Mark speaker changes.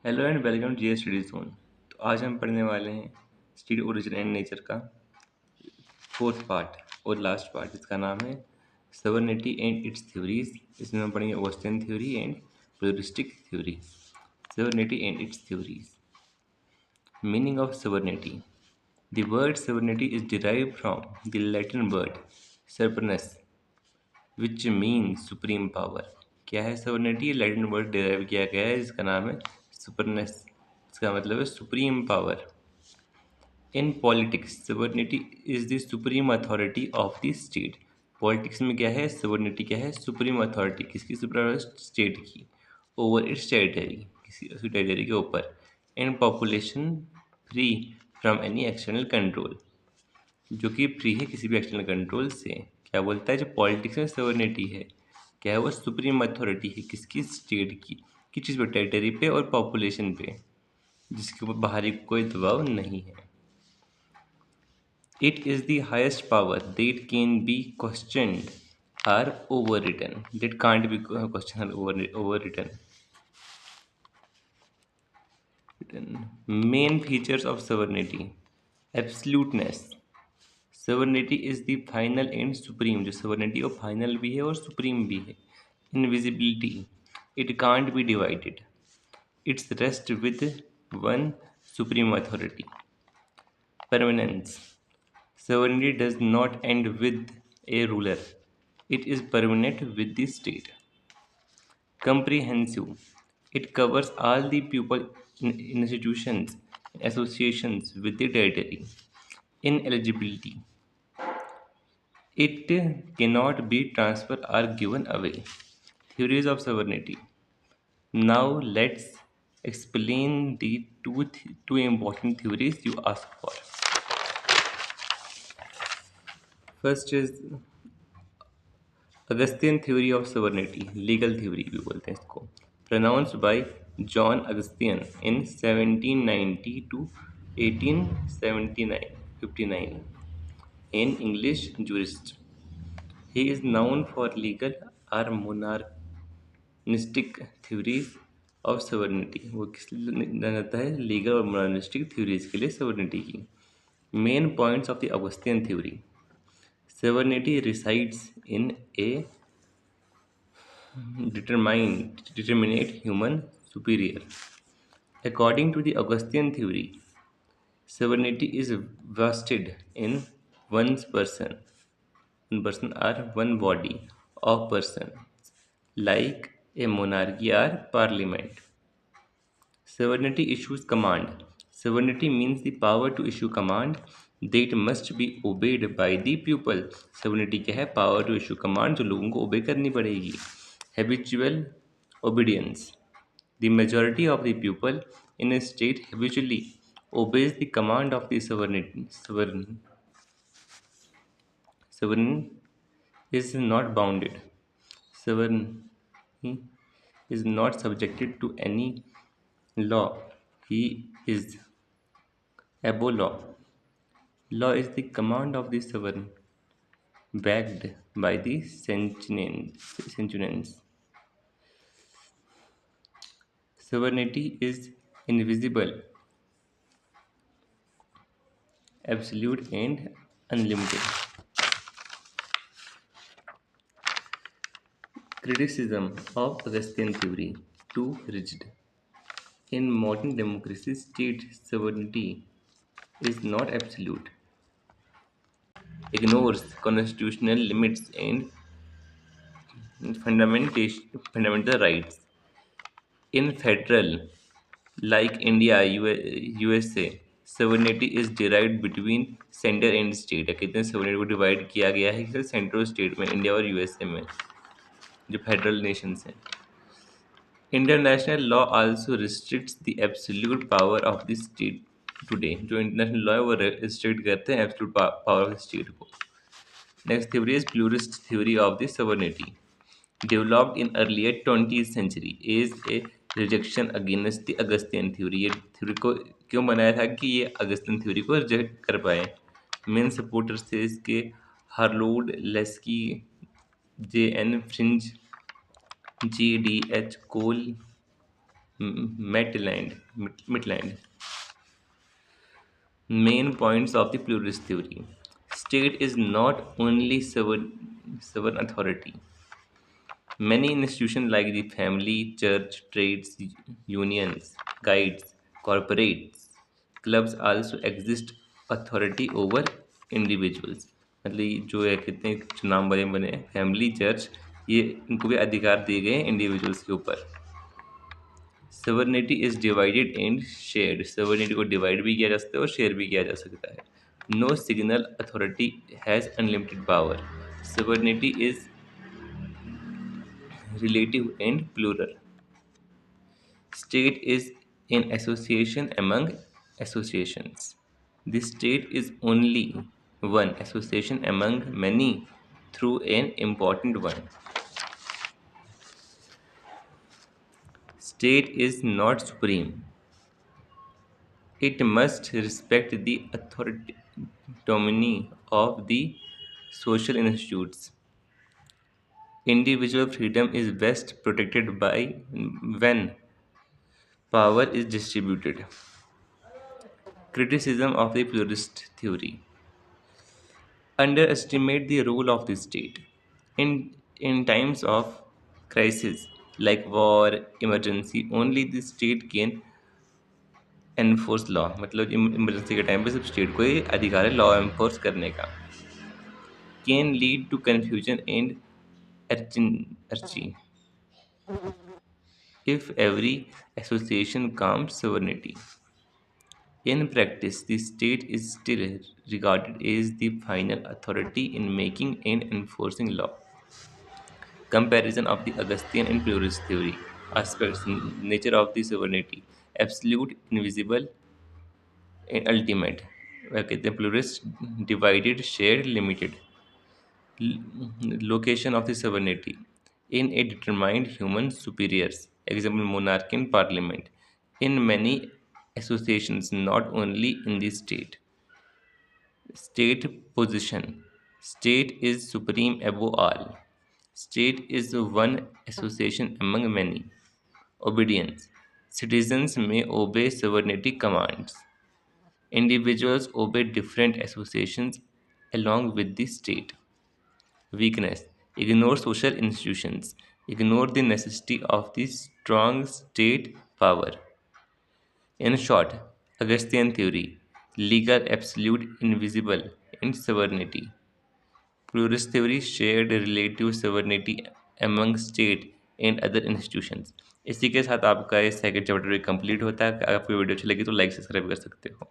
Speaker 1: Hello and welcome to GS study zone. तो आज हम पढ़ने वाले हैं स्टेट ओरिजिन एंड नेचर का फोर्थ पार्ट और लास्ट पार्ट, जिसका नाम है सवर्निटी एंड इट्स थ्योरीज। इसमें हम पढ़ेंगे Austin theory and pluralistic theory. Sovereignty and its theories. Meaning of sovereignty. The word sovereignty is derived from the Latin word superanus which mean supreme power. क्या है sovereignty? Latin word derive किया गया है जिसका नाम है सुपरनेस। इसका मतलब है supreme power. In politics sovereignty is the supreme authority of the state. Politics में क्या है? सवर्निटी क्या है? Supreme authority. किसकी? सुप्रीम? स्टेट की। ओवर इट्स टेरिटरी, किसी उसकी टेरिटरी के ऊपर। In population free from any external control, जो कि फ्री है किसी भी एक्सटर्नल कंट्रोल से। क्या बोलता है? जो पॉलिटिक्स में सवर्निटी है, क्या है वो? सुप्रीम अथॉरिटी है किसकी? स्टेट की। किस चीज़ पे? टेरिटरी पे और पॉपुलेशन पे, जिसके ऊपर बाहरी कोई दबाव नहीं है। It is the highest power that can be questioned or overwritten. That can't be questioned or overwritten. Main features of sovereignty. Absoluteness. Sovereignty is the final and supreme. जो sovereignty वो final भी है और supreme भी है. Invisibility. It can't be divided. It's rest with one supreme authority. Permanence. Sovereignty does not end with a ruler. It is permanent with the state. Comprehensive. It covers all the people, institutions, and associations with the territory. Ineligibility. It cannot be transferred or given away. Theories of sovereignty. Now let's explain the two important theories you asked for. First is Austinian theory of sovereignty, legal theory भी बोलते हैं इसको, pronounced by John Austinian in 1790 to 1859 an English jurist. He is known for legal और monistic theories of sovereignty. वो किस लिए जाना जाता है? लीगल और मोनार्निस्टिक थ्योरीज के लिए सवर्निटी की। Main points of the Austinian theory. Sovereignty resides in a determinate human superior. According to the Augustine theory, sovereignty is vested in one person or one body of persons, like a monarchy or parliament. Sovereignty issues command. Sovereignty means the power to issue command that must be obeyed by the people. Sovereignty क्या है? Power to issue command जो लोगों को obey करनी पड़ेगी. Habitual obedience. The majority of the people in a state habitually obeys the command of the sovereign. Sovereign is not bounded. Sovereign is not subjected to any law. He is above law. Law is the command of the sovereign, backed by the centurions. Sovereignty is invisible, absolute, and unlimited. Criticism of Augustine theory. Too rigid. In modern democracy, state sovereignty is not absolute, ignores constitutional limits and fundamental rights. In federal, like India, USA, sovereignty is derived between center and state। या कितने sovereignty को divide किया गया है कि central state में, India और USA में, जो फेडरल नेशंस हैं। International law also restricts the absolute power of the state today. जो इंटरनेशनल लॉ है वो रिस्ट्रिक्ट करते हैं absolute power of the state को। Next theory is pluralist theory of the sovereignty, developed in earlier 20th century, is a rejection against the Augustine theory। ये theory को क्यों बनाया था? कि ये अगस्तियन थ्योरी को रिजेक्ट कर पाए। मेन सपोर्टर्स थे इसके Harold Laski, J N Figgis, G D H Cole, Maitland. Main points of the pluralist theory. State is not only sovereign authority. Many institutions like the family, church, trades, unions, guides, corporates, clubs also exist authority over individuals. मतलब ये जो है कितने जो नाम बने बने family church ये इनको भी अधिकार दिए गए हैं इंडिविजुअल्स के ऊपर. Sovereignty is divided and shared. Sovereignty को डिवाइड भी किया जा सकता है और शेयर भी किया जा सकता है. No single authority has unlimited power. Sovereignty is relative and plural. State is an association among associations. The state is only one association among many through an important one. State is not supreme. It must respect the autonomy of the social institutes. Individual freedom is best protected by when power is distributed. Criticism of the pluralist theory. Underestimate the role of the state. In times of crisis like war, emergency, only the state can enforce law. मतलब emergency के time पे सिर्फ state को ही अधिकार है law enforce करने का. Can lead to confusion and अर्ची if every association counts sovereignty. In practice, the state is still regarded as the final authority in making and enforcing law. Comparison of the Augustine and pluralist theory. Aspects. Nature of the sovereignty. Absolute, invisible, and ultimate. Okay, the pluralist divided, shared, limited. Location of the sovereignty in a determined human superiors, example monarch and parliament, in many associations, not only in the state. State position. State is supreme above all. State is one association among many. Obedience. Citizens may obey sovereignty commands. Individuals obey different associations along with the state. Weakness. Ignore social institutions. Ignore the necessity of the strong state power. In short, Augustine theory, legal, absolute, invisible, and sovereignty. Pluralist theory, shared relative sovereignty among state and other institutions. इसी के साथ आपका ये second chapter भी complete होता है. अगर आपको वीडियो अच्छी लगी तो लाइक सब्सक्राइब कर सकते हो.